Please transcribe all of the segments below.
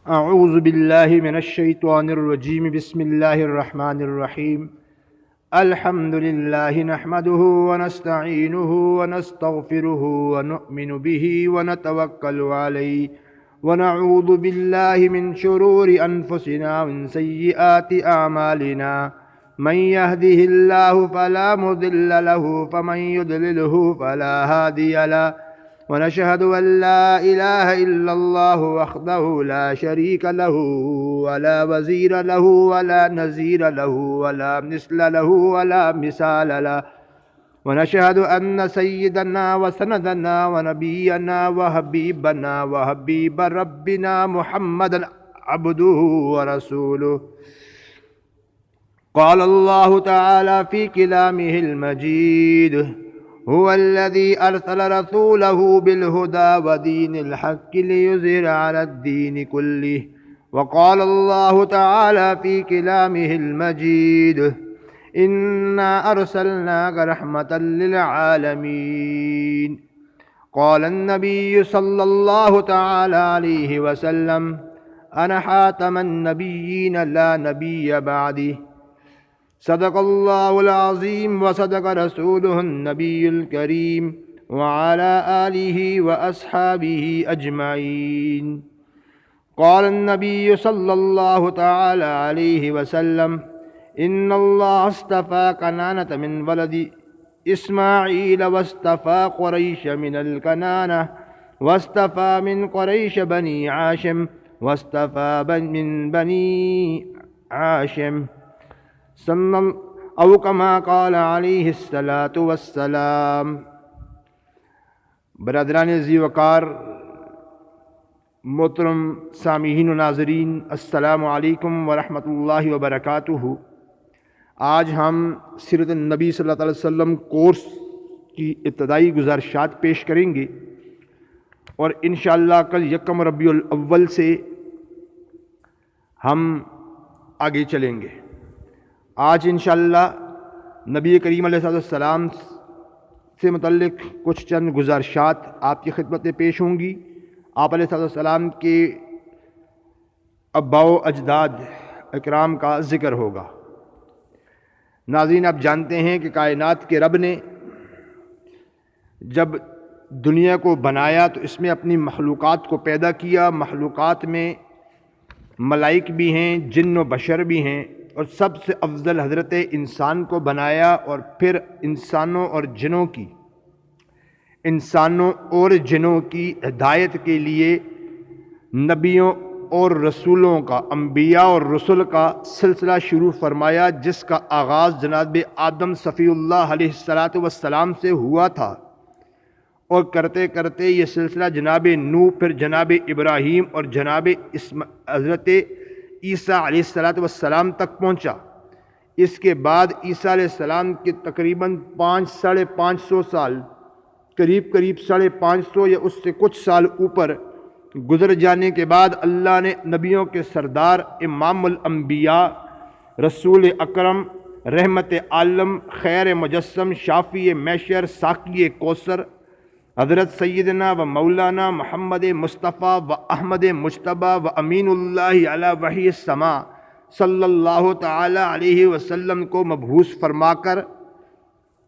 اعوذ باللہ من الشیطان الرجیم بسم اللہ الرحمن الرحیم الحمد للہ نحمده ونستعینه ونستغفره ونؤمن به ونتوکل علیہ ونعوذ باللہ من شرور انفسنا ومن سیئات اعمالنا من يهده الله فلا مضل له ومن يضلله فلا هادي له ونشهد أن لا إله إلا الله وحده لا شريك له ولا وزير له ولا نزير له ولا مثل له ولا مثال له ونشهد أن سيدنا وسندنا ونبينا وحبيب ربنا محمدا عبده ورسوله. قال الله تعالى في كلامه المجيد: هو الذي أرسل رسوله بالهدى ودين الحق ليظهر على الدين كله. وقال الله تعالى في كلامه المجيد: إنا أرسلناك رحمة للعالمين. قال النبي صلى الله تعالى عليه وسلم: أنا حاتم النبيين لا نبي بعدي. صدق اللہ العظیم وصدق رسولہ النبی الکریم وعلى آلہ واصحابہ اجمعین. قال النبی صلی اللہ تعالی علیہ وسلم: ان اللہ اصطفى کنانة من ولد اسماعیل واصطفى قریش من الکنانة واصطفى من قریش بنی عاشم واصطفى من بنی عاشم او کما قال علیہ الصلاۃ والسلام. برادران ذی وقار، محترم سامعین و ناظرین، السلام علیکم ورحمۃ اللہ وبرکاتہ. آج ہم سیرت النبی صلی اللہ علیہ وسلم کورس کی ابتدائی گزارشات پیش کریں گے اور انشاءاللہ کل یکم ربیع الاول سے ہم آگے چلیں گے. آج انشاءاللہ نبی کریم علیہ السلام سے متعلق کچھ چند گزارشات آپ کی خدمت میں پیش ہوں گی. آپ علیہ السلام کے آباء و اجداد اکرام کا ذکر ہوگا. ناظرین، آپ جانتے ہیں کہ کائنات کے رب نے جب دنیا کو بنایا تو اس میں اپنی مخلوقات کو پیدا کیا. مخلوقات میں ملائک بھی ہیں، جن و بشر بھی ہیں، اور سب سے افضل حضرت انسان کو بنایا. اور پھر انسانوں اور جنوں کی ہدایت کے لیے نبیوں اور رسولوں کا، انبیاء اور رسل کا سلسلہ شروع فرمایا، جس کا آغاز جناب آدم صفی اللہ علیہ السلام سے ہوا تھا. اور کرتے کرتے یہ سلسلہ جناب نوح، پھر جناب ابراہیم اور جناب حضرت عیسیٰ علیہ السلام تک پہنچا. اس کے بعد عیسیٰ علیہ السلام کے تقریباً 550 سال، قریب 550 یا اس سے کچھ سال اوپر گزر جانے کے بعد اللہ نے نبیوں کے سردار، امام الانبیاء، رسول اکرم، رحمت عالم، خیر مجسم، شافی محشر، ساقی کوثر، حضرت سیدنا و مولانا محمد مصطفیٰ و احمد مجتبیٰ و امین اللہ علی وحی السماء صلی اللہ تعالی علیہ وسلم کو مبعوث فرما کر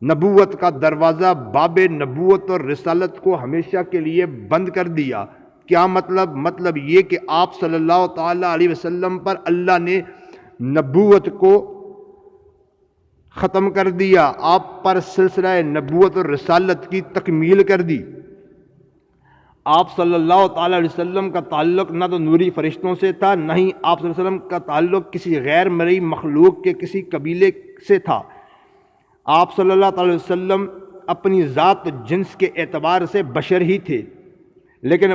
نبوت کا دروازہ، باب نبوت اور رسالت کو ہمیشہ کے لیے بند کر دیا. کیا مطلب یہ کہ آپ صلی اللہ تعالی علیہ وسلم پر اللہ نے نبوت کو ختم کر دیا، آپ پر سلسلہ نبوت اور رسالت کی تکمیل کر دی. آپ صلی اللہ تعالی علیہ وسلم کا تعلق نہ تو نوری فرشتوں سے تھا، نہ ہی آپ صلی اللہ علیہ وسلم کا تعلق کسی غیر مرئی مخلوق کے کسی قبیلے سے تھا. آپ صلی اللہ تعالی وسلم اپنی ذات و جنس کے اعتبار سے بشر ہی تھے، لیکن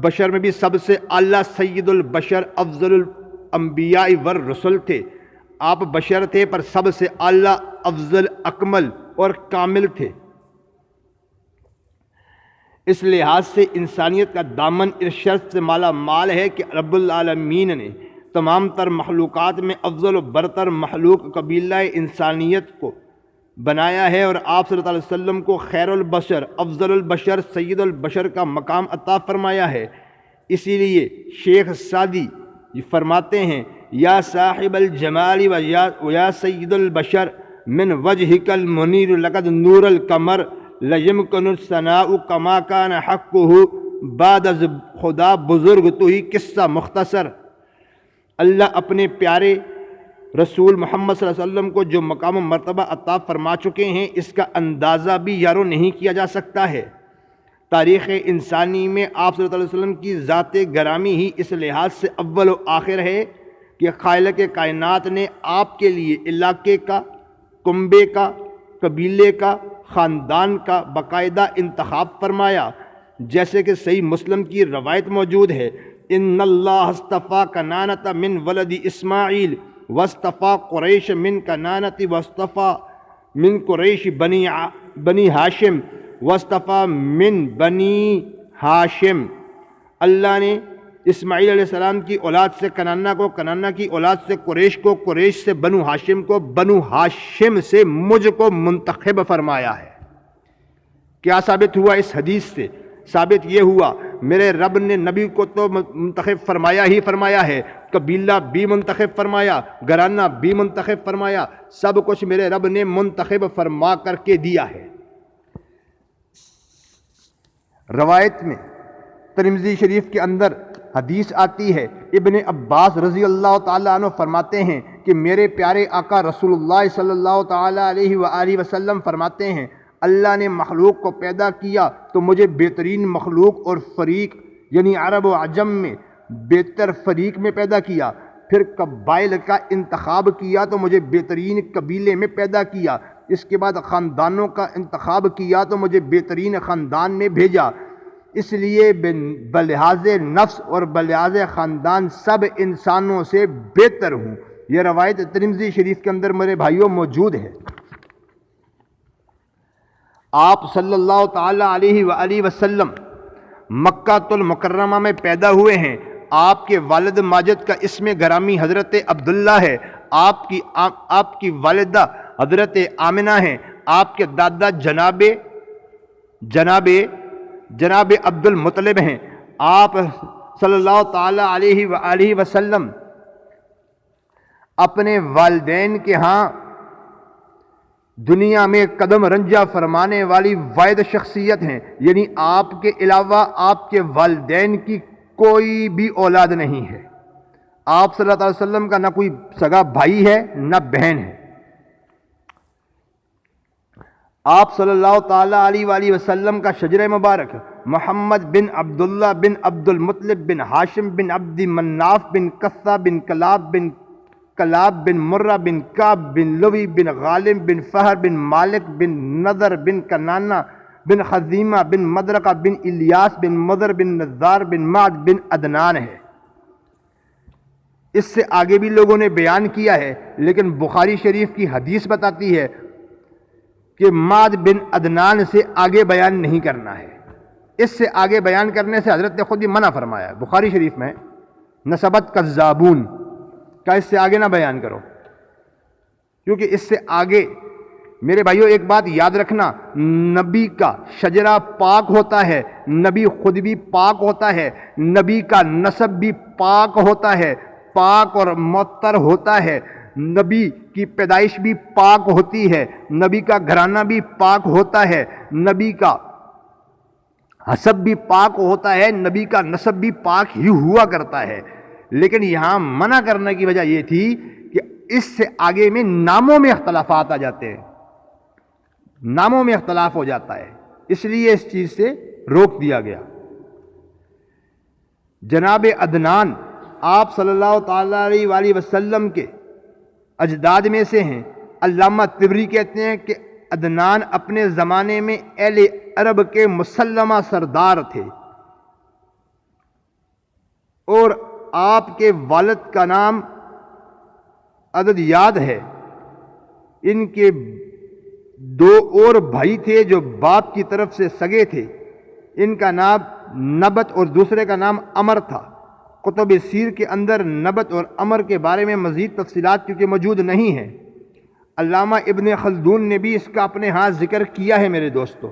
بشر میں بھی سب سے اعلیٰ سید البشر، افضل الانبیاء والرسل تھے. آپ بشر تھے پر سب سے اعلیٰ، افضل، اکمل اور کامل تھے. اس لحاظ سے انسانیت کا دامن اس شرط سے مالا مال ہے کہ رب العالمین نے تمام تر مخلوقات میں افضل و برتر مخلوق قبیلہ انسانیت کو بنایا ہے، اور آپ صلی اللہ علیہ وسلم کو خیر البشر، افضل البشر، سید البشر کا مقام عطا فرمایا ہے. اسی لیے شیخ سعدی فرماتے ہیں یا صاحب الجمال و یا سید البشر من وجهک المنیر لقد نور القمر لیمکن الثناء کما کان حقہ بعد از خدا بزرگ تو ہی قصہ مختصر۔ اللہ اپنے پیارے رسول محمد صلی اللہ علیہ وسلم کو جو مقام و مرتبہ عطا فرما چکے ہیں اس کا اندازہ بھی یارو نہیں کیا جا سکتا ہے۔ تاریخ انسانی میں آپ صلی اللہ علیہ وسلم کی ذات گرامی ہی اس لحاظ سے اول و آخر ہے کہ خالق کائنات نے آپ کے لیے علاقے کا، کنبے کا، قبیلے کا، خاندان کا باقاعدہ انتخاب فرمایا، جیسے کہ صحیح مسلم کی روایت موجود ہے، ان اللہ اصطفیٰ کنانۃ من ولد اسماعیل واصطفیٰ قریش من کنانۃ واصطفیٰ من قریش بنی ہاشم واصطفیٰ من بنی ہاشم۔ اللہ نے اسماعیل علیہ السلام کی اولاد سے کنانہ کو، کنانہ کی اولاد سے قریش کو، قریش سے بنو ہاشم کو، بنو ہاشم سے مجھ کو منتخب فرمایا ہے۔ کیا ثابت ہوا اس حدیث سے؟ ثابت یہ ہوا میرے رب نے نبی کو تو منتخب فرمایا ہی فرمایا ہے، قبیلہ بھی منتخب فرمایا، گھرانہ بھی منتخب فرمایا، سب کچھ میرے رب نے منتخب فرما کر کے دیا ہے۔ روایت میں ترمذی شریف کے اندر حدیث آتی ہے، ابن عباس رضی اللہ تعالیٰ عنہ فرماتے ہیں کہ میرے پیارے آقا رسول اللہ صلی اللہ تعالیٰ علیہ وآلہ وسلم فرماتے ہیں اللہ نے مخلوق کو پیدا کیا تو مجھے بہترین مخلوق اور فریق یعنی عرب و عجم میں بہتر فریق میں پیدا کیا، پھر قبائل کا انتخاب کیا تو مجھے بہترین قبیلے میں پیدا کیا، اس کے بعد خاندانوں کا انتخاب کیا تو مجھے بہترین خاندان میں بھیجا، اس لیے بلحاظ نفس اور بلحاظ خاندان سب انسانوں سے بہتر ہوں۔ یہ روایت ترمذی شریف کے اندر میرے بھائیوں موجود ہے۔ آپ صلی اللہ تعالیٰ علیہ وآلہ وسلم مکہ المکرمہ میں پیدا ہوئے ہیں۔ آپ کے والد ماجد کا اسم گرامی حضرت عبداللہ ہے، آپ کی والدہ حضرت آمنہ ہیں، آپ کے دادا جناب عبد المطلب ہیں۔ آپ صلی اللہ تعالیٰ علیہ وآلہ وسلم اپنے والدین کے ہاں دنیا میں قدم رنجہ فرمانے والی واحد شخصیت ہیں، یعنی آپ کے علاوہ آپ کے والدین کی کوئی بھی اولاد نہیں ہے۔ آپ صلی اللہ علیہ وسلم کا نہ کوئی سگا بھائی ہے نہ بہن ہے۔ آپ صلی اللہ تعالیٰ علیہ وآلہ وسلم کا شجرہ مبارک محمد بن عبداللہ بن عبد المطلب بن ہاشم بن عبد مناف بن قصہ بن کلاب بن مرہ بن کعب بن لوی بن غالب بن فہر بن مالک بن نضر بن کنانہ بن خزیمہ بن مدرکہ بن الیاس بن مضر بن نزار بن معد بن عدنان ہے۔ اس سے آگے بھی لوگوں نے بیان کیا ہے، لیکن بخاری شریف کی حدیث بتاتی ہے کہ معد بن عدنان سے آگے بیان نہیں کرنا ہے۔ اس سے آگے بیان کرنے سے حضرت نے خود ہی منع فرمایا ہے۔ بخاری شریف میں نسبت کذابون کا اس سے آگے نہ بیان کرو، کیونکہ اس سے آگے میرے بھائیوں ایک بات یاد رکھنا، نبی کا شجرہ پاک ہوتا ہے، نبی خود بھی پاک ہوتا ہے، نبی کا نسب بھی پاک ہوتا ہے، پاک اور معطر ہوتا ہے، نبی کی پیدائش بھی پاک ہوتی ہے، نبی کا گھرانہ بھی پاک ہوتا ہے، نبی کا حسب بھی پاک ہوتا ہے، نبی کا نسب بھی پاک ہی ہوا کرتا ہے۔ لیکن یہاں منع کرنے کی وجہ یہ تھی کہ اس سے آگے میں ناموں میں اختلافات آ جاتے ہیں، ناموں میں اختلاف ہو جاتا ہے، اس لیے اس چیز سے روک دیا گیا۔ جناب عدنان آپ صلی اللہ تعالیٰ علیہ وآلہ وسلم کے اجداد میں سے ہیں۔ علامہ طبری کہتے ہیں کہ عدنان اپنے زمانے میں اہل عرب کے مسلمہ سردار تھے، اور آپ کے والد کا نام عدد یاد ہے۔ ان کے دو اور بھائی تھے جو باپ کی طرف سے سگے تھے، ان کا نام نبت اور دوسرے کا نام عمر تھا۔ کتب سیر کے اندر نبت اور عمر کے بارے میں مزید تفصیلات کیونکہ موجود نہیں ہیں۔ علامہ ابن خلدون نے بھی اس کا اپنے ہاں ذکر کیا ہے میرے دوستو۔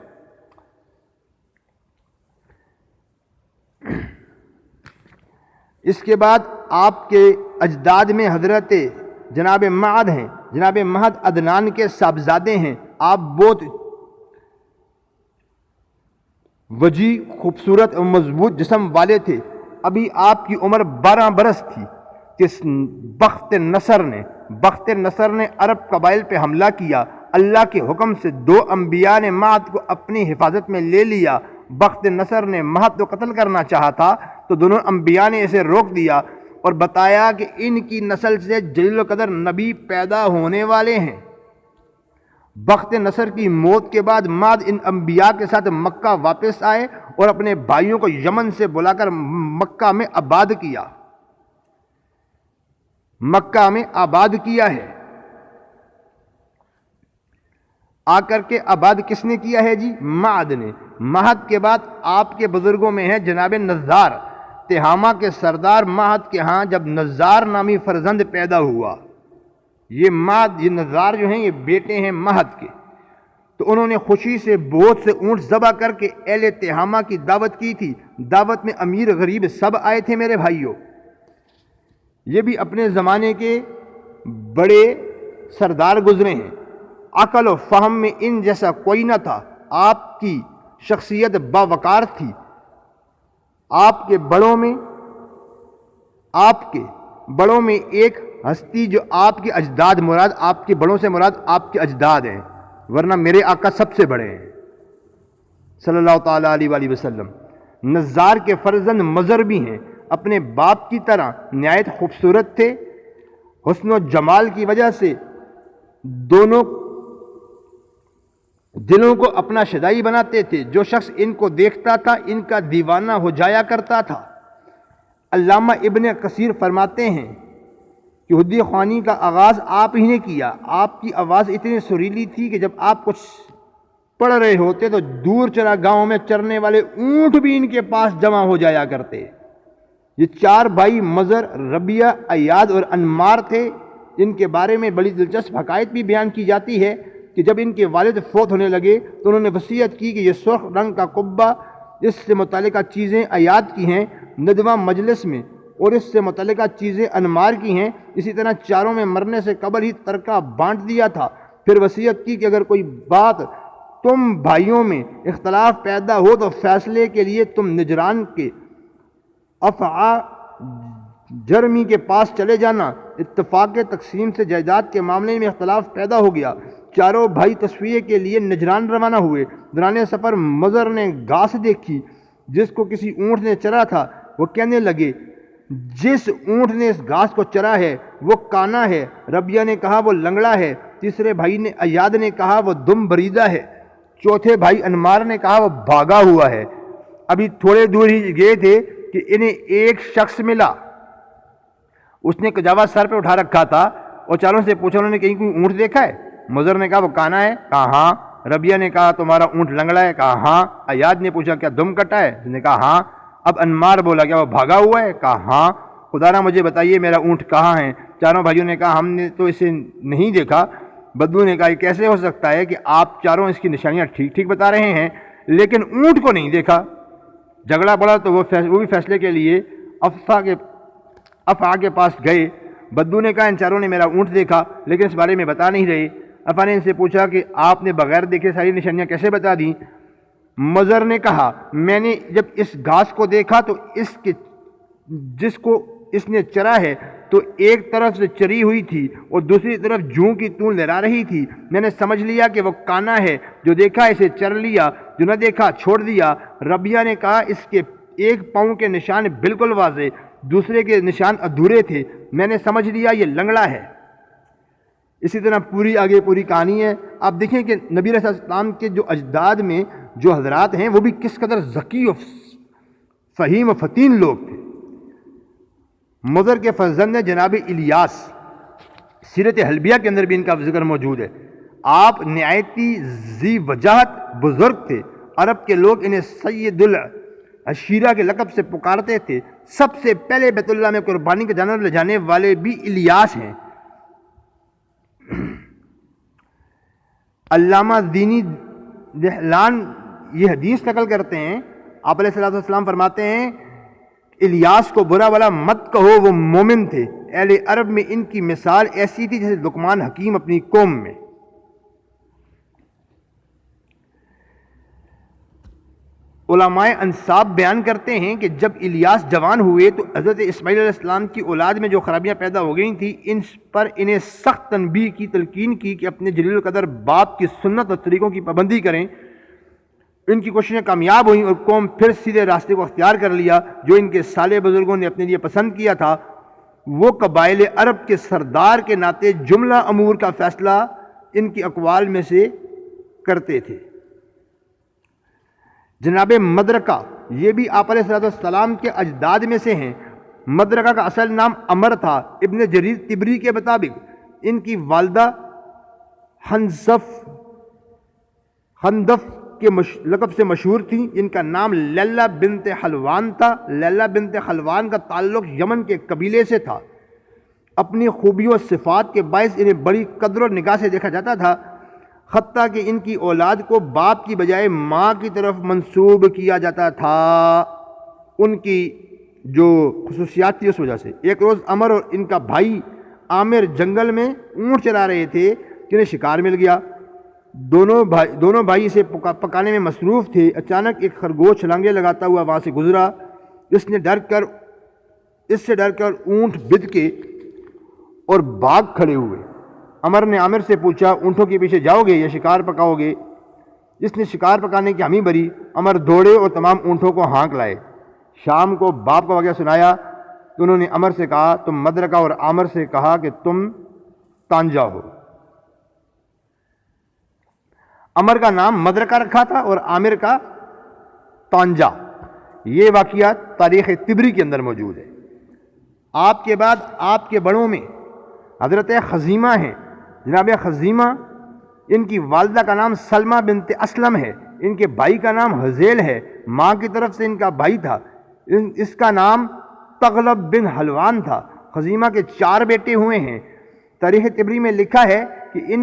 اس کے بعد آپ کے اجداد میں حضرت جناب معد ہیں، جناب مہد عدنان کے صاحبزادے ہیں۔ آپ بہت وجی، خوبصورت اور مضبوط جسم والے تھے۔ ابھی آپ کی عمر 12 برس تھی کہ بخت نصر نے عرب قبائل پہ حملہ کیا۔ اللہ کے حکم سے 2 انبیاء نے مہد کو اپنی حفاظت میں لے لیا۔ بخت نصر نے مہد کو قتل کرنا چاہا تھا تو دونوں انبیاء نے اسے روک دیا اور بتایا کہ ان کی نسل سے جلیل القدر نبی پیدا ہونے والے ہیں۔ بخت نصر کی موت کے بعد مہد ان انبیاء کے ساتھ مکہ واپس آئے اور اپنے بھائیوں کو یمن سے بلا کر مکہ میں آباد کیا ہے۔ آ کر کے آباد کس نے کیا ہے جی؟ مہد نے۔ مہد کے بعد آپ کے بزرگوں میں ہے جناب نزار، تہامہ کے سردار۔ مہد کے ہاں جب نزار نامی فرزند پیدا ہوا، یہ نزار جو ہیں یہ بیٹے ہیں مہد کے، تو انہوں نے خوشی سے بہت سے اونٹ ذبح کر کے اہل تہامہ کی دعوت کی تھی۔ دعوت میں امیر غریب سب آئے تھے میرے بھائیوں۔ یہ بھی اپنے زمانے کے بڑے سردار گزرے ہیں۔ عقل و فہم میں ان جیسا کوئی نہ تھا۔ آپ کی شخصیت باوقار تھی۔ آپ کے بڑوں میں ایک ہستی جو آپ کے اجداد آپ کے بڑوں سے مراد آپ کے اجداد ہیں، ورنہ میرے آقا سب سے بڑے ہیں صلی اللہ تعالیٰ علیہ وآلہ وسلم۔ نزار کے فرزند مضر بھی ہیں، اپنے باپ کی طرح نہایت خوبصورت تھے۔ حسن و جمال کی وجہ سے دونوں دلوں کو اپنا شدائی بناتے تھے۔ جو شخص ان کو دیکھتا تھا ان کا دیوانہ ہو جایا کرتا تھا۔ علامہ ابن کثیر فرماتے ہیں کہ حدی خوانی کا آغاز آپ ہی نے کیا۔ آپ کی آواز اتنی سریلی تھی کہ جب آپ کچھ پڑھ رہے ہوتے تو دور چرا گاؤں میں چرنے والے اونٹ بھی ان کے پاس جمع ہو جایا کرتے۔ یہ 4 بھائی مضر، ربیہ، ایاد اور انمار تھے۔ ان کے بارے میں بڑی دلچسپ حکایت بھی بیان کی جاتی ہے کہ جب ان کے والد فوت ہونے لگے تو انہوں نے وصیت کی کہ یہ سرخ رنگ کا قبہ اس سے متعلقہ چیزیں ایاد کی ہیں ندوہ مجلس میں، اور اس سے متعلقہ چیزیں انمار کی ہیں۔ اسی طرح چاروں میں مرنے سے قبل ہی ترکہ بانٹ دیا تھا۔ پھر وصیت کی کہ اگر کوئی بات تم بھائیوں میں اختلاف پیدا ہو تو فیصلے کے لیے تم نجران کے افعا جرمی کے پاس چلے جانا۔ اتفاق تقسیم سے جائیداد کے معاملے میں اختلاف پیدا ہو گیا۔ چاروں بھائی تصفیے کے لیے نجران روانہ ہوئے۔ دوران سفر مضر نے گھاس دیکھی جس کو کسی اونٹ نے چرا تھا۔ وہ کہنے لگے جس اونٹ نے اس گھاس کو چرا ہے وہ کانا ہے۔ ربیہ نے کہا وہ لنگڑا ہے۔ تیسرے بھائی نے ایاد نے کہا وہ دم بریدہ ہے۔ چوتھے بھائی انمار نے کہا وہ بھاگا ہوا ہے۔ ابھی تھوڑے دور ہی گئے تھے کہ انہیں ایک شخص ملا، اس نے کجاوا سر پہ اٹھا رکھا تھا اور چاروں سے پوچھا انہوں نے کہیں کوئی اونٹ دیکھا ہے؟ مضر نے کہا وہ کانا ہے، کہا ہاں۔ ربیہ نے کہا تمہارا اونٹ لنگڑا ہے، کہا ہاں۔ ایاد نے پوچھا کیا دم کٹا ہے؟ اس نے کہا ہاں۔ اب انمار بولا کیا وہ بھاگا ہوا ہے؟ کہا ہاں۔ خدا را مجھے بتائیے میرا اونٹ کہاں ہے؟ چاروں بھائیوں نے کہا ہم نے تو اسے نہیں دیکھا۔ بدو نے کہا یہ کیسے ہو سکتا ہے کہ آپ چاروں اس کی نشانیاں ٹھیک ٹھیک بتا رہے ہیں لیکن اونٹ کو نہیں دیکھا؟ جھگڑا پڑا تو وہ بھی فیصلے کے لیے افعا کے پاس گئے۔ بدو نے کہا ان چاروں نے میرا اونٹ دیکھا لیکن اس بارے میں بتا نہیں رہے۔ افعا نے ان سے پوچھا کہ آپ نے بغیر دیکھے ساری نشانیاں کیسے بتا دیں؟ مضر نے کہا میں نے جب اس گھاس کو دیکھا تو جس کو اس نے چرا ہے تو ایک طرف سے چری ہوئی تھی اور دوسری طرف جوں کی تون لہرا رہی تھی۔ میں نے سمجھ لیا کہ وہ کانا ہے، جو دیکھا اسے چر لیا، جو نہ دیکھا چھوڑ دیا۔ ربیہ نے کہا اس کے ایک پاؤں کے نشان بالکل واضح، دوسرے کے نشان ادھورے تھے، میں نے سمجھ لیا یہ لنگڑا ہے۔ اسی طرح آگے پوری کہانی ہے۔ آپ دیکھیں کہ نبی علیہ السلام کے جو اجداد میں جو حضرات ہیں وہ بھی کس قدر ذکی و فہیم و فتین لوگ تھے۔ مضر کے فرزند جناب الیاس، سیرت حلبیہ کے اندر بھی ان کا ذکر موجود ہے۔ آپ نہایتی ذی وجاہت بزرگ تھے۔ عرب کے لوگ انہیں سید العشیرہ کے لقب سے پکارتے تھے۔ سب سے پہلے بیت اللہ میں قربانی کا جانور لے جانے والے بھی الیاس ہیں۔ علامہ دینی دہلان یہ حدیث نقل کرتے ہیں، آپ علیہ السلام فرماتے ہیں الیاس کو برا بلا مت کہو، وہ مومن تھے۔ اہل عرب میں ان کی مثال ایسی تھی جیسے لقمان حکیم اپنی قوم میں۔ علماء انساب بیان کرتے ہیں کہ جب الیاس جوان ہوئے تو حضرت اسماعیل علیہ السلام کی اولاد میں جو خرابیاں پیدا ہو گئی تھیں، ان پر انہیں سخت تنبیہ کی، تلقین کی کہ اپنے جلیل القدر باپ کی سنت اور طریقوں کی پابندی کریں۔ ان کی کوششیں کامیاب ہوئیں اور قوم پھر سیدھے راستے کو اختیار کر لیا جو ان کے صالح بزرگوں نے اپنے لیے پسند کیا تھا۔ وہ قبائل عرب کے سردار کے ناطے جملہ امور کا فیصلہ ان کی اقوال میں سے کرتے تھے۔ جناب مدرکہ، یہ بھی آپ علیہ السلام کے اجداد میں سے ہیں۔ مدرکہ کا اصل نام عمر تھا۔ ابن جریر طبری کے مطابق ان کی والدہ خندف کے لقب سے مشہور تھیں۔ ان کا نام لیلہ بنت حلوان تھا۔ لیلہ بنت حلوان کا تعلق یمن کے قبیلے سے تھا۔ اپنی خوبیوں و صفات کے باعث انہیں بڑی قدر و نگاہ سے دیکھا جاتا تھا، حتیٰ کہ ان کی اولاد کو باپ کی بجائے ماں کی طرف منسوب کیا جاتا تھا۔ ان کی جو خصوصیات تھی اس وجہ سے۔ ایک روز عمر اور ان کا بھائی عامر جنگل میں اونٹ چلا رہے تھے کہ انہیں شکار مل گیا۔ دونوں بھائی اسے پکانے میں مصروف تھے۔ اچانک ایک خرگوش چھلانگے لگاتا ہوا وہاں سے گزرا۔ اس سے ڈر کر اونٹ بد کے اور بھاگ کھڑے ہوئے۔ عمر نے عامر سے پوچھا، اونٹوں کے پیچھے جاؤ گے یا شکار پکاؤ گے؟ جس نے شکار پکانے کی حامی بھری۔ عمر دوڑے اور تمام اونٹوں کو ہانک لائے۔ شام کو باپ کا واقعہ سنایا تو انہوں نے عمر سے کہا، تم مدرکہ اور عامر سے کہا کہ تم تانجا ہو۔ عمر کا نام مدرکہ رکھا تھا اور عامر کا تانجا۔ یہ واقعہ تاریخ طبری کے اندر موجود ہے۔ آپ کے بعد آپ کے بڑوں میں حضرت خزیمہ ہیں۔ جناب خزیمہ، ان کی والدہ کا نام سلمہ بنت اسلم ہے۔ ان کے بھائی کا نام حزیل ہے۔ ماں کی طرف سے ان کا بھائی تھا، اس کا نام تغلب بن حلوان تھا۔ خزیمہ کے 4 بیٹے ہوئے ہیں۔ تاریخ طبری میں لکھا ہے کہ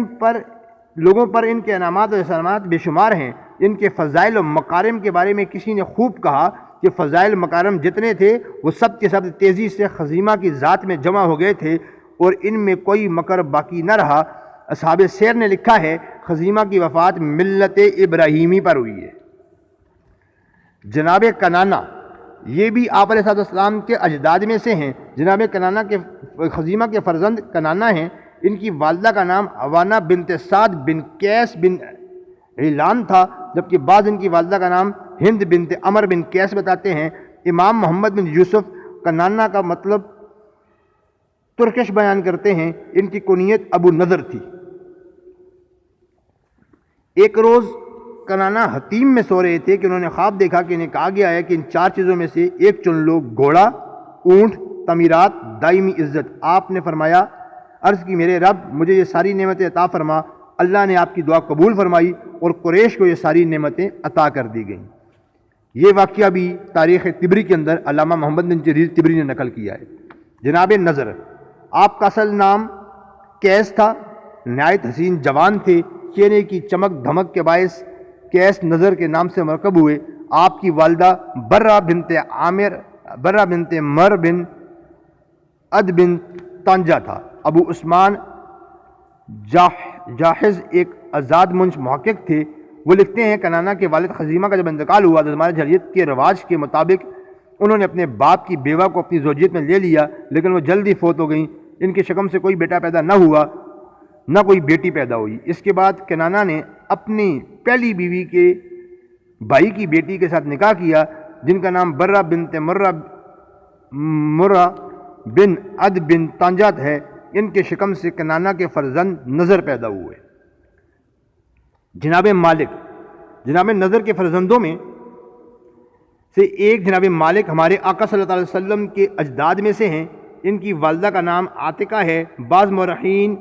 لوگوں پر ان کے انعامات و احسانات بے شمار ہیں۔ ان کے فضائل و مکارم کے بارے میں کسی نے خوب کہا کہ فضائل مکارم جتنے تھے وہ سب کے سب تیزی سے خزیمہ کی ذات میں جمع ہو گئے تھے اور ان میں کوئی مکر باقی نہ رہا۔ اصحاب سیر نے لکھا ہے خزیمہ کی وفات ملت ابراہیمی پر ہوئی ہے۔ جناب کنانہ، یہ بھی آپ علیہ السلام کے اجداد میں سے ہیں۔ جناب خزیمہ کے فرزند کنانہ ہیں۔ ان کی والدہ کا نام عوانہ بنت سعد بن قیس بن عیلان تھا، جبکہ بعض ان کی والدہ کا نام ہند بنت عمر بن قیس بتاتے ہیں۔ امام محمد بن یوسف کنانہ کا مطلب ترکش بیان کرتے ہیں۔ ان کی کنیت ابو نضر تھی۔ ایک روز کنانہ حتیم میں سو رہے تھے کہ انہوں نے خواب دیکھا کہ انہیں کہا گیا ہے کہ ان 4 چیزوں میں سے ایک چن لو، گھوڑا، اونٹ، تعمیرات، دائمی عزت۔ آپ نے فرمایا، عرض کی میرے رب مجھے یہ ساری نعمتیں عطا فرما۔ اللہ نے آپ کی دعا قبول فرمائی اور قریش کو یہ ساری نعمتیں عطا کر دی گئیں۔ یہ واقعہ بھی تاریخ طبری کے اندر علامہ محمد بن جریر طبری نے نقل کیا ہے۔ جناب نظر، آپ کا اصل نام قیس تھا۔ نہایت حسین جوان تھے۔ چہرے کی چمک دھمک کے باعث قیس نظر کے نام سے مرکب ہوئے۔ آپ کی والدہ برہ بنت مر بن عد بن تانجا تھا۔ ابو عثمان جاحظ ایک آزاد منش محقق تھے۔ وہ لکھتے ہیں کنانہ کے والد خزیمہ کا جب انتقال ہوا تو ہمارے جاہلیت کے رواج کے مطابق انہوں نے اپنے باپ کی بیوہ کو اپنی زوجیت میں لے لیا، لیکن وہ جلدی فوت ہو گئیں۔ ان کے شکم سے کوئی بیٹا پیدا نہ ہوا، نہ کوئی بیٹی پیدا ہوئی۔ اس کے بعد کنانہ نے اپنی پہلی بیوی کے بھائی کی بیٹی کے ساتھ نکاح کیا، جن کا نام برہ بنت مرہ بن عد بن تانجات ہے۔ ان کے شکم سے کنانہ کے فرزند نظر پیدا ہوئے۔ جناب مالک، جناب نظر کے فرزندوں میں سے ایک جناب مالک ہمارے آقا صلی اللہ علیہ وسلم کے اجداد میں سے ہیں۔ ان کی والدہ کا نام عاتقہ ہے۔ بعض مورخین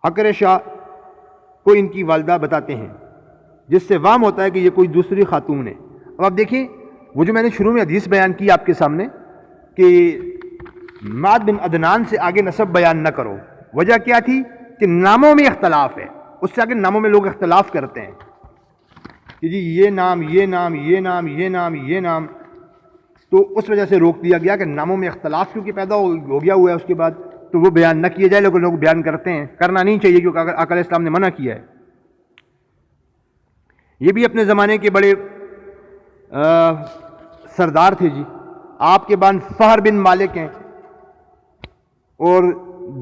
حکرشہ کو ان کی والدہ بتاتے ہیں، جس سے وہم ہوتا ہے کہ یہ کوئی دوسری خاتون ہے۔ اب آپ دیکھیں، وہ جو میں نے شروع میں حدیث بیان کی آپ کے سامنے کہ معد بن عدنان سے آگے نسب بیان نہ کرو، وجہ کیا تھی کہ ناموں میں اختلاف ہے۔ اس سے آگے ناموں میں لوگ اختلاف کرتے ہیں کہ جی یہ نام، یہ نام، یہ نام، یہ نام، یہ نام۔ تو اس وجہ سے روک دیا گیا کہ ناموں میں اختلاف کیونکہ پیدا ہو گیا ہوا ہے اس کے بعد تو وہ بیان نہ کیے جائے، لیکن لوگ بیان کرتے ہیں، کرنا نہیں چاہیے کیونکہ اگر آقا علیہ السلام نے منع کیا ہے۔ یہ بھی اپنے زمانے کے بڑے سردار تھے جی، آپ کے بعد فہر بن مالک ہیں اور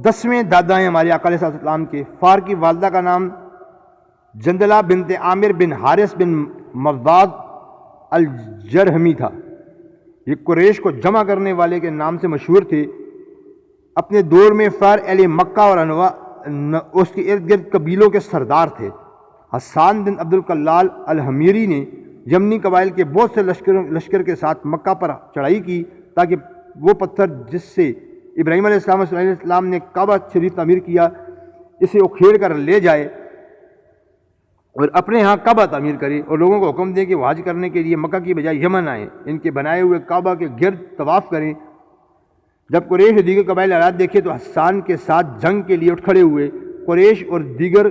10ویں دادا ہیں ہمارے آقا علیہ السلام کے۔ فہر کی والدہ کا نام جندلہ بنت عامر بن حارث بن مضاد الجرہمی تھا۔ یہ قریش کو جمع کرنے والے کے نام سے مشہور تھے۔ اپنے دور میں فہر اہل مکہ اور انواع اس کے ارد گرد قبیلوں کے سردار تھے۔ حسان بن عبد الکلال الحمیری نے یمنی قبائل کے بہت سے لشکر کے ساتھ مکہ پر چڑھائی کی تاکہ وہ پتھر جس سے ابراہیم علیہ السلام نے کعبہ شریف تعمیر کیا اسے اکھیڑ کر لے جائے اور اپنے ہاں کعبہ تعمیر کرے، اور لوگوں کو حکم دے کہ وہ حج کرنے کے لیے مکہ کی بجائے یمن آئیں، ان کے بنائے ہوئے کعبہ کے گرد طواف کریں۔ جب قریش اور دیگر قبائل حالات دیکھے تو حسان کے ساتھ جنگ کے لیے اٹھ کھڑے ہوئے۔ قریش اور دیگر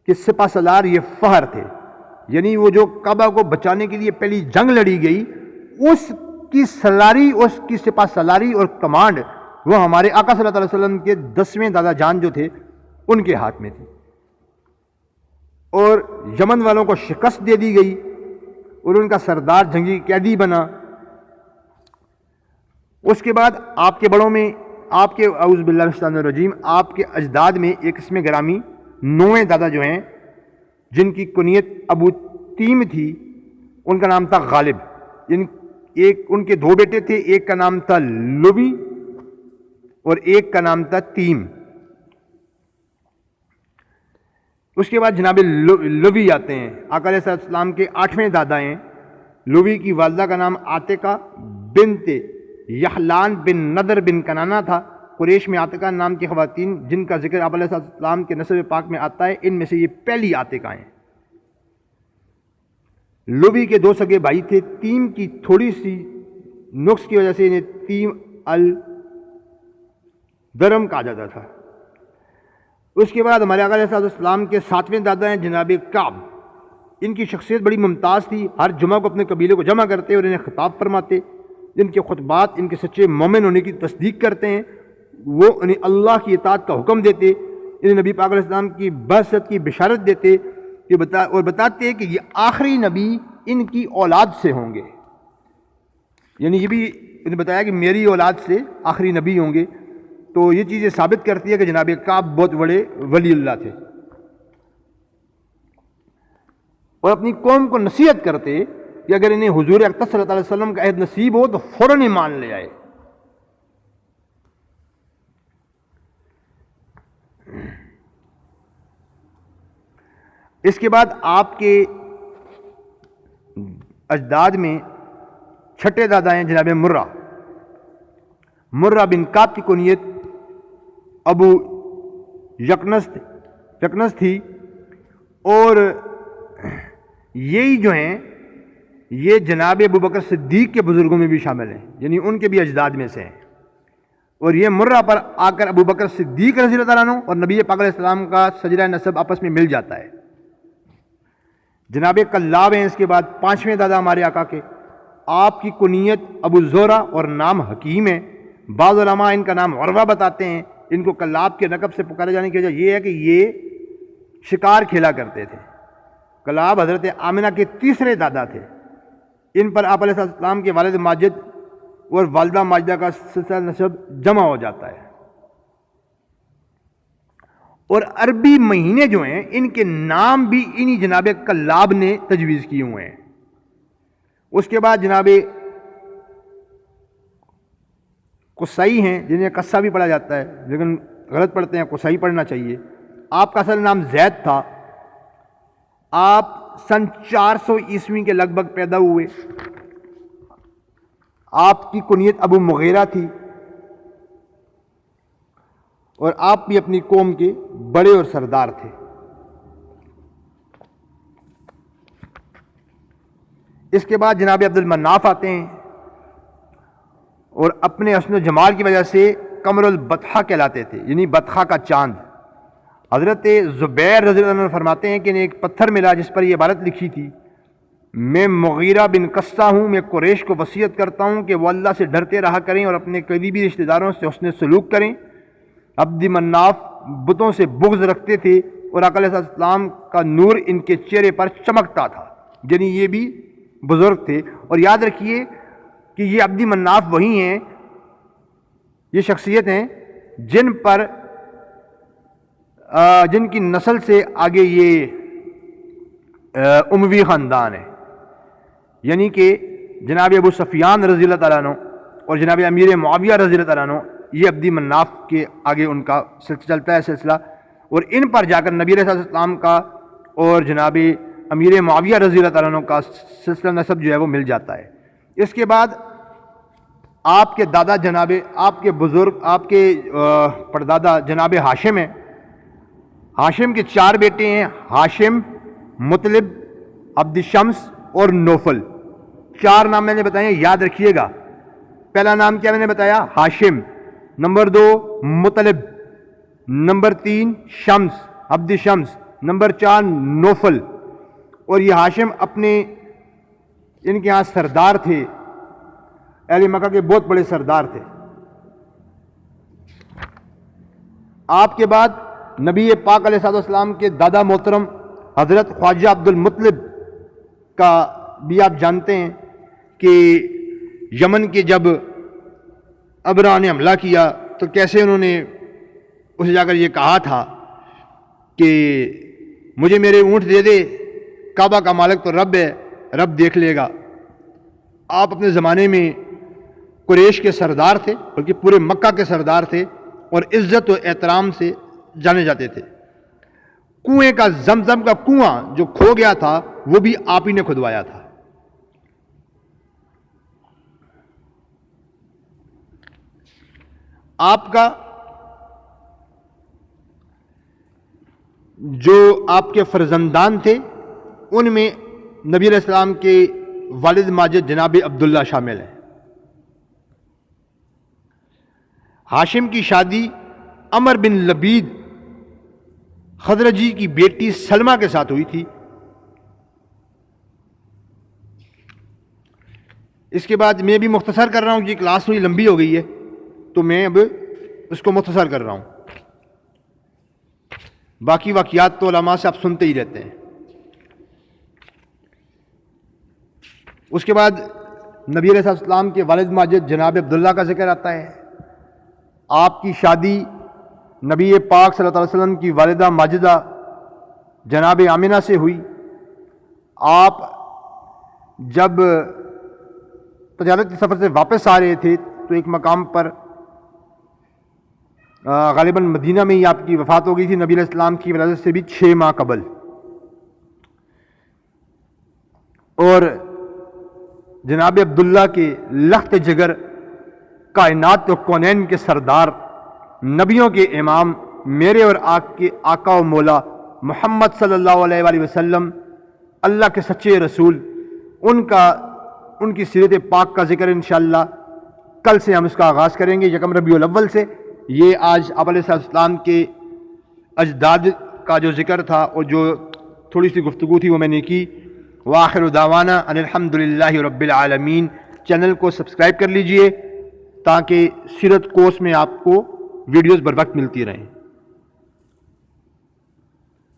کے سپہ سالار یہ فہر تھے، یعنی وہ جو کعبہ کو بچانے کے لیے پہلی جنگ لڑی گئی اس کی سلاری، اس کی سپہ سالاری اور کمانڈ وہ ہمارے آقا صلی اللہ علیہ وسلم کے 10ویں دادا جان جو تھے ان کے ہاتھ میں تھی، اور یمن والوں کو شکست دے دی گئی اور ان کا سردار جنگی قیدی بنا۔ اس کے بعد آپ کے بڑوں میں آپ کے اعوذ باللہ من الشیطان الرجیم آپ کے اجداد میں ایک اسم گرامی 9ویں دادا جو ہیں جن کی کنیت ابو تیم تھی، ان کا نام تھا غالب۔ ان کے 2 بیٹے تھے، ایک کا نام تھا لبی اور ایک کا نام تھا تیم۔ اس کے بعد جناب لبی آتے ہیں، آقا علیہ السلام کے 8ویں دادا ہیں۔ لبی کی والدہ کا نام عاتقہ بنت یحلان بن نضر بن کنانہ تھا۔ قریش میں عاتقہ نام کی خواتین جن کا ذکر آپ علیہ السلام کے نسب پاک میں آتا ہے، ان میں سے یہ پہلی عاتقہ ہیں۔ لبی کے 2 سگے بھائی تھے، تیم کی تھوڑی سی نقص کی وجہ سے انہیں تیم الدرم کہا جاتا تھا۔ اس کے بعد ہمارے آقا علیہ السلام کے 7ویں دادا ہیں جناب کعب۔ ان کی شخصیت بڑی ممتاز تھی، ہر جمعہ کو اپنے قبیلے کو جمع کرتے اور انہیں خطاب فرماتے۔ ان کے خطبات ان کے سچے مومن ہونے کی تصدیق کرتے ہیں، وہ انہیں اللہ کی اطاعت کا حکم دیتے، انہیں نبی پاک علیہ السلام کی بعثت کی بشارت دیتے اور بتاتے کہ یہ آخری نبی ان کی اولاد سے ہوں گے، یعنی یہ بھی انہیں بتایا کہ میری اولاد سے آخری نبی ہوں گے۔ تو یہ چیزیں ثابت کرتی ہے کہ جناب کعب بہت بڑے ولی اللہ تھے، اور اپنی قوم کو نصیحت کرتے کہ اگر انہیں حضور اقدس صلی اللہ علیہ وسلم کا عہد نصیب ہو تو فوراً ایمان لے آئے۔ اس کے بعد آپ کے اجداد میں 6ٹھے دادا ہیں جناب مرہ بن کعب کی کنیت ابو یقنس تھی، اور یہی جو ہیں یہ جناب ابو بکر صدیق کے بزرگوں میں بھی شامل ہیں، یعنی ان کے بھی اجداد میں سے ہیں، اور یہ مرہ پر آ کر ابو بکر صدیق رضی اللہ عنہ اور نبی پاک علیہ السلام کا شجرہ نسب آپس میں مل جاتا ہے۔ جناب کلاب ہیں اس کے بعد 5ویں دادا ہمارے آقا کے، آپ کی کنیت ابو زہرہ اور نام حکیم ہے۔ بعض علماء ان کا نام عروہ بتاتے ہیں۔ ان کو کلاب کے لقب سے پکارے جانے کی وجہ یہ ہے کہ یہ شکار کھیلا کرتے تھے۔ کلاب حضرت آمنہ کے 3رے دادا تھے۔ ان پر آپ علیہ السلام کے والد ماجد اور والدہ ماجدہ کا سلسلہ نسب جمع ہو جاتا ہے، اور عربی مہینے جو ہیں ان کے نام بھی انہی جناب کلاب نے تجویز کیے ہوئے ہیں۔ اس کے بعد جناب قصائی ہیں، جنہیں قصہ بھی پڑھا جاتا ہے لیکن غلط پڑھتے ہیں، قصائی پڑھنا چاہیے۔ آپ کا اصل نام زید تھا، آپ سن 400 عیسوی کے لگ بھگ پیدا ہوئے۔ آپ کی کنیت ابو مغیرہ تھی، اور آپ بھی اپنی قوم کے بڑے اور سردار تھے۔ اس کے بعد جناب عبد المناف آتے ہیں، اور اپنے حسن و جمال کی وجہ سے قمر البطحہ کہلاتے تھے، یعنی بطحہ کا چاند۔ حضرت زبیر رضی اللہ عنہ فرماتے ہیں کہ انہیں ایک پتھر ملا جس پر یہ عبارت لکھی تھی، میں مغیرہ بن قصہ ہوں، میں قریش کو وصیت کرتا ہوں کہ وہ اللہ سے ڈرتے رہا کریں اور اپنے قریبی رشتہ داروں سے حسن سلوک کریں۔ عبد مناف بتوں سے بغض رکھتے تھے اور آقا علیہ السلام کا نور ان کے چہرے پر چمکتا تھا، یعنی یہ بھی بزرگ تھے۔ اور یاد رکھیے کہ یہ عبد مناف وہی ہیں، یہ شخصیت ہیں جن کی نسل سے آگے یہ اموی خاندان ہے، یعنی کہ جناب ابو سفیان رضی اللہ تعالیٰ عنہ اور جناب امیر معاویہ رضی اللہ تعالیٰ عنہ، یہ عبد مناف کے آگے ان کا چلتا ہے سلسلہ، اور ان پر جا کر نبی علیہ السلام کا اور جناب امیر معاویہ رضی اللہ تعالیٰ عنہ کا سلسلہ نسب جو ہے وہ مل جاتا ہے۔ اس کے بعد آپ کے دادا جناب، آپ کے بزرگ، آپ کے پردادا جناب ہاشم ہیں۔ ہاشم کے 4 بیٹے ہیں، ہاشم، مطلب، عبد شمس اور نوفل۔ 4 نام میں نے بتائے، یاد رکھیے گا۔ پہلا نام کیا میں نے بتایا؟ ہاشم، نمبر 2 مطلب، نمبر 3 شمس، عبد شمس، نمبر 4 نوفل۔ اور یہ ہاشم ان کے ہاں سردار تھے، اہل مکہ کے بہت بڑے سردار تھے۔ آپ کے بعد نبی پاک علیہ السلام کے دادا محترم حضرت خواجہ عبد المطلب کا بھی آپ جانتے ہیں کہ یمن کے جب ابرہہ نے حملہ کیا تو کیسے انہوں نے اسے جا کر یہ کہا تھا کہ مجھے میرے اونٹ دے دے، کعبہ کا مالک تو رب ہے، رب دیکھ لے گا۔ آپ اپنے زمانے میں قریش کے سردار تھے، بلکہ پورے مکہ کے سردار تھے، اور عزت و احترام سے جانے جاتے تھے۔ کنویں کا زمزم کا کنواں جو کھو گیا تھا وہ بھی آپ ہی نے کھدوایا تھا۔ آپ کا جو آپ کے فرزندان تھے ان میں نبی علیہ السلام کے والد ماجد جناب عبداللہ شامل ہیں۔ ہاشم کی شادی عمر بن لبید خزرجی کی بیٹی سلمہ کے ساتھ ہوئی تھی۔ اس کے بعد میں بھی مختصر کر رہا ہوں، یہ کلاس تھوڑی لمبی ہو گئی ہے تو میں اب اس کو مختصر کر رہا ہوں، باقی واقعات تو علماء سے آپ سنتے ہی رہتے ہیں۔ اس کے بعد نبی علیہ السلام کے والد ماجد جناب عبداللہ کا ذکر آتا ہے۔ آپ کی شادی نبی پاک صلی اللہ علیہ وسلم کی والدہ ماجدہ جناب آمنہ سے ہوئی۔ آپ جب تجارت کے سفر سے واپس آ رہے تھے تو ایک مقام پر غالباً مدینہ میں ہی آپ کی وفات ہو گئی تھی، نبی علیہ السلام کی ولادت سے بھی 6 ماہ قبل۔ اور جناب عبداللہ کے لخت جگر، کائنات و کونین کے سردار، نبیوں کے امام، میرے اور آپ کے آقا و مولا محمد صلی اللہ علیہ وآلہ وسلم، اللہ کے سچے رسول، ان کی سیرت پاک کا ذکر انشاءاللہ کل سے ہم اس کا آغاز کریں گے، 1 ربیع الاول سے۔ یہ آج آپ علیہ السلام کے اجداد کا جو ذکر تھا اور جو تھوڑی سی گفتگو تھی وہ میں نے کی۔ وآخر دعوانا ان الحمدللہ رب العالمین۔ چینل کو سبسکرائب کر لیجئے تاکہ سیرت کورس میں آپ کو ویڈیوز بر وقت ملتی رہیں۔